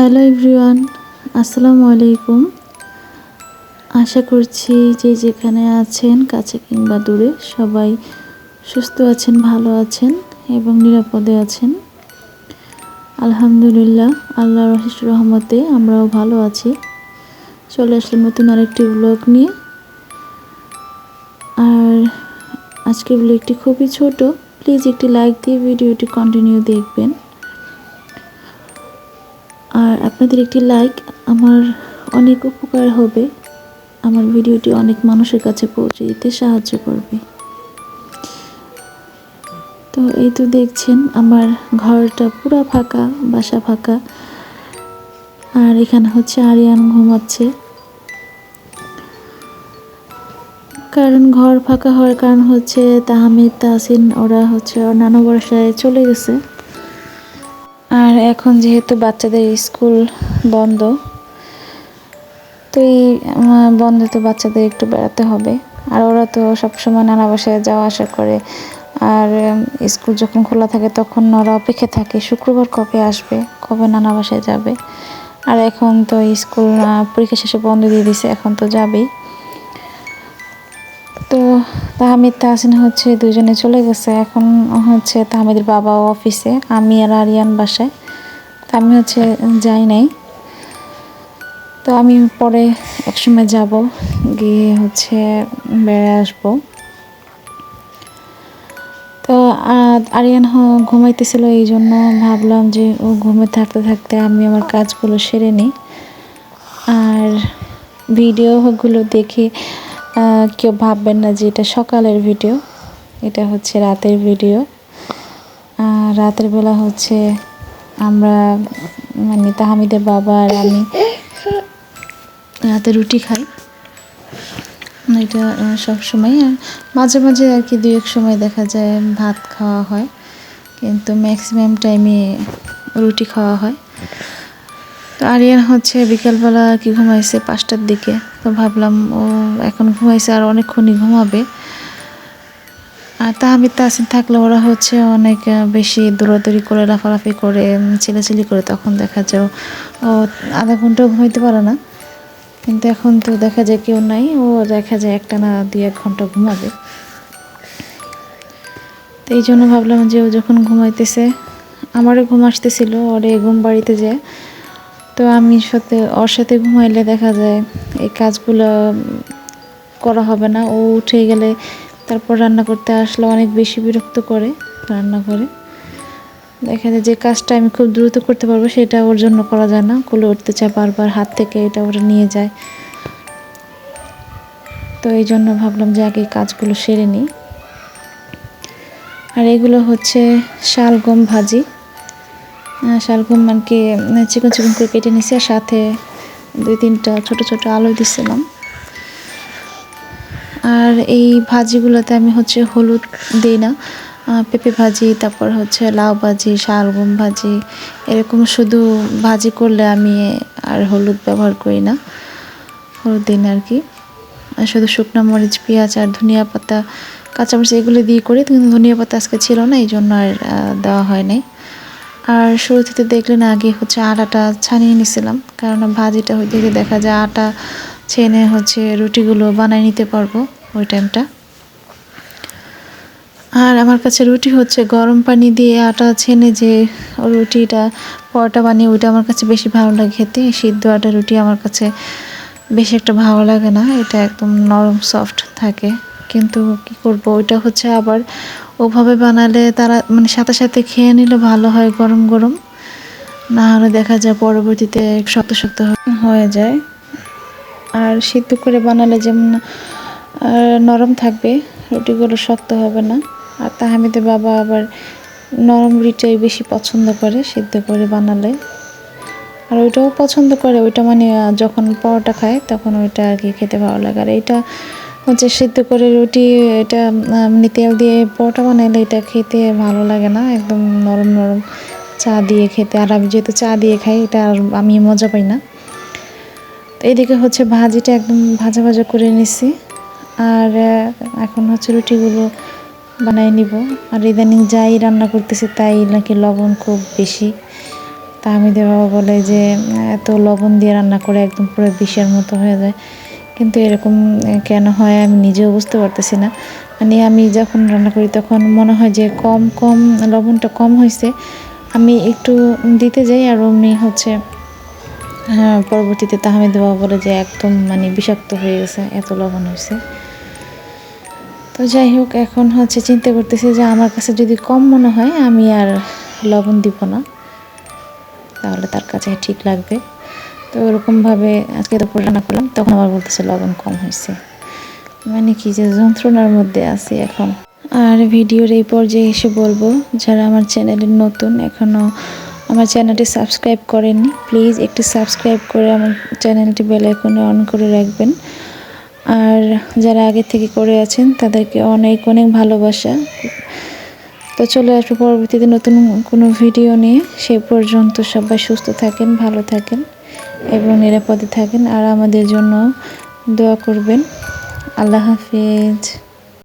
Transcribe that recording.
Hello everyone, আসসালামু আলাইকুম। আশা করছি যে যেখানে আছেন কাছে কিংবা দূরে সবাই সুস্থ আছেন, ভালো আছেন এবং নিরাপদে আছেন। আলহামদুলিল্লাহ, আল্লাহর অশেষ রহমতে আমরাও ভালো আছি। চলে আসলাম নতুন আরেকটি ব্লগ নিয়ে। আর আজকের ব্লগটি খুবই ছোট, প্লিজ একটি লাইক দিয়ে ভিডিওটি কন্টিনিউ দেখবেন। আর আপনাদের একটি লাইক আমার অনেক উপকার হবে, আমার ভিডিওটি অনেক মানুষের কাছে পৌঁছে দিতে সাহায্য করবে। তো এই তো দেখছেন আমার ঘরটা পুরো ফাঁকা, বাসা ফাঁকা। আর এখানে হচ্ছে আরিয়ান ঘুমাচ্ছে, কারণ ঘর ফাঁকা হওয়ার কারণ হচ্ছে তাহমিদ, তাহসিন ওরা হচ্ছে ওর নানু বাসায় চলে গেছে। আর এখন যেহেতু বাচ্চাদের স্কুল বন্ধ, তো এই বন্ধে তো বাচ্চাদের একটু বেড়াতে হবে। আর ওরা তো সবসময় নানা বাসায় যাওয়া আসা করে। আর স্কুল যখন খোলা থাকে তখন ওরা অপেক্ষা থাকে শুক্রবার কবে আসবে, কবে নানা বাসায় যাবে। আর এখন তো স্কুল পরীক্ষা শেষে বন্ধ দিয়ে দিছে, এখন তো যাবেই। তো তাহমিদ, তাহসিন হচ্ছে দুজনে চলে গেছে। এখন হচ্ছে তাহমিদের বাবা অফিসে, আমি আর আরিয়ান বাসায়। তো আমি হচ্ছে যাই নাই। তো আমি পরে একসময় যাব, গিয়ে হচ্ছে বেড়ে আসবো। তো আরিয়ান ঘুমাইতেছিল, এই জন্য ভাবলাম যে ও ঘুমে থাকতে থাকতে আমি আমার কাজগুলো সেরে নিই। আর ভিডিওগুলো দেখে কেউ ভাববেন না যে এটা সকালের ভিডিও, এটা হচ্ছে রাতের ভিডিও। রাতের বেলা হচ্ছে আমরা মানে তাহমিদের বাবা আর আমি রাতে রুটি খাই। এটা সবসময়, আর মাঝে মাঝে আর কি দুই এক সময় দেখা যায় ভাত খাওয়া হয়, কিন্তু ম্যাক্সিমাম টাইমে রুটি খাওয়া হয়। তো আরিয়ান হচ্ছে বিকালবেলা আর কি ঘুমাইছে 5টার দিকে। তো ভাবলাম ও এখন ঘুমাইছে আর অনেকক্ষণই ঘুমাবে। আর তাহমিদ, তাহসিন থাকলে ওরা হচ্ছে অনেক বেশি দৌড়াদৌড়ি করে, লাফালাফি করে, চিল্লাচিল্লি করে, তখন দেখা যায় ও আধা ঘন্টাও ঘুমাইতে পারে না। কিন্তু এখন তো দেখা যায় কেউ নাই, ও দেখা যায় একটানা 2-1 ঘন্টা ঘুমাবে। তো এই জন্য ভাবলাম যে ও যখন ঘুমাইতেছে, আমারও ঘুম আসতেছিল ওরে ঘুম বাড়িতে যায়। তো আমি ওর সাথে ঘুমাইলে দেখা যায় এই কাজগুলো করা হবে না। ও উঠে গেলে তারপর রান্না করতে আসলে অনেক বেশি বিরক্ত করে। রান্না করে দেখা যায় যে কাজটা আমি খুব দ্রুত করতে পারবো সেটা ওর জন্য করা যায় না, কোলে উঠতে চায় বারবার, হাত থেকে এটা ওরা নিয়ে যায়। তো এই জন্য ভাবলাম যে আগে কাজগুলো সেরে নিই। আর এগুলো হচ্ছে শালগম ভাজি। শালগম আর কি চিকন চিকন করে কেটে নিছি, আর সাথে 2-3টা ছোট ছোট আলু দিছিলাম। আর এই ভাজিগুলোতে আমি হচ্ছে হলুদ দিই না। পেঁপে ভাজি, তারপর হচ্ছে লাউ ভাজি, শালগম ভাজি, এরকম শুধু ভাজি করলে আমি আর হলুদ ব্যবহার করি না, হলুদ দিই না আর কি। আর শুধু শুকনো মরিচ, পেঁয়াজ আর ধনিয়া পাতা, কাঁচামরিচ এগুলো দিয়ে করি, কিন্তু ধনিয়া পাতা আজকে ছিল না, এই জন্য আর দেওয়া হয় নাই। আর শুরু থেকে দেখলেন আগে হচ্ছে আটাটা ছানিয়ে নিছিলাম, কারণ ভাজিটা হইতে দেখা যায় আটা ছেনে হচ্ছে রুটিগুলো বানিয়ে নিতে পারবো ওই টাইমটা। আর আমার কাছে রুটি হচ্ছে গরম পানি দিয়ে আটা ছেনে যে রুটিটা পরোটা বানিয়ে, ওইটা আমার কাছে বেশি ভালো লাগে খেতে। সিদ্ধ আটা রুটি আমার কাছে বেশি একটা ভালো লাগে না, এটা একদম নরম সফট থাকে। কিন্তু কি করব, ওইটা হচ্ছে আবার ওভাবে বানালে তারা মানে সাথে সাথে খেয়ে নিলে ভালো হয় গরম গরম, না হলে দেখা যায় পরবর্তীতে শক্ত শক্ত হয়ে যায়। আর সিদ্ধ করে বানালে যেমন নরম থাকবে, রুটিগুলো শক্ত হবে না। আর তাহমিদের বাবা আবার নরম রুটিটাই বেশি পছন্দ করে সিদ্ধ করে বানালে, আর ওইটাও পছন্দ করে। ওইটা মানে যখন পরোটা খায় তখন ওইটা আর কি খেতে ভালো লাগে। আর এটা হচ্ছে সিদ্ধ করে রুটি, এটা মানে তেল দিয়ে পরোটা বানাইলে এটা খেতে ভালো লাগে না, একদম নরম নরম চা দিয়ে খেতে। আর আমি যেহেতু চা দিয়ে খাই, এটা আর আমি মজা পাই না। তো এদিকে হচ্ছে ভাজিটা একদম ভাজা ভাজা করে নিছি। আর এখন হচ্ছে রুটিগুলো বানাই নিব। আর ইদানিং যাই রান্না করতেছি তাই নাকি লবণ খুব বেশি, তাহমিদের বাবা বলে যে এত লবণ দিয়ে রান্না করে একদম পুরো বিষের মতো হয়ে যায়, কিন্তু এরকম কেন হয় আমি নিজেও বুঝতে পারতেছি না। মানে আমি যখন রান্না করি তখন মনে হয় যে কম কম লবণটা কম হয়েছে, আমি একটু দিতে যাই আর অমনি হচ্ছে পরবর্তীতে তাহমিদ বাবা বলে যে একদম মানে বিষাক্ত হয়ে গেছে, এত লবণ হয়েছে। তো যাই হোক, এখন হচ্ছে চিন্তা করতেছি যে আমার কাছে যদি কম মনে হয় আমি আর লবণ দিব না, তাহলে তার কাছে ঠিক লাগবে। তো ওরকমভাবে আজকে দুপুর রান্না করলাম, তখন আবার বলতেছে লবণ কম হয়েছে। মানে কি যে যন্ত্রণার মধ্যে আছি এখন। আর ভিডিওর এই পর্যায়ে এসে বলবো, যারা আমার চ্যানেলে নতুন এখনও আমার চ্যানেলটি সাবস্ক্রাইব করেননি, প্লিজ একটু সাবস্ক্রাইব করে আমার চ্যানেলটি বেল আইকনে অন করে রাখবেন। আর যারা আগে থেকে করে আছেন তাদেরকে অনেক অনেক ভালোবাসা। তো চলে আসবো পরবর্তীতে নতুন কোনো ভিডিও নিয়ে। সেই পর্যন্ত সবাই সুস্থ থাকেন, ভালো থাকেন এবং নিরাপদে থাকেন, আর আমাদের জন্য দোয়া করবেন। আল্লাহ হাফিজ।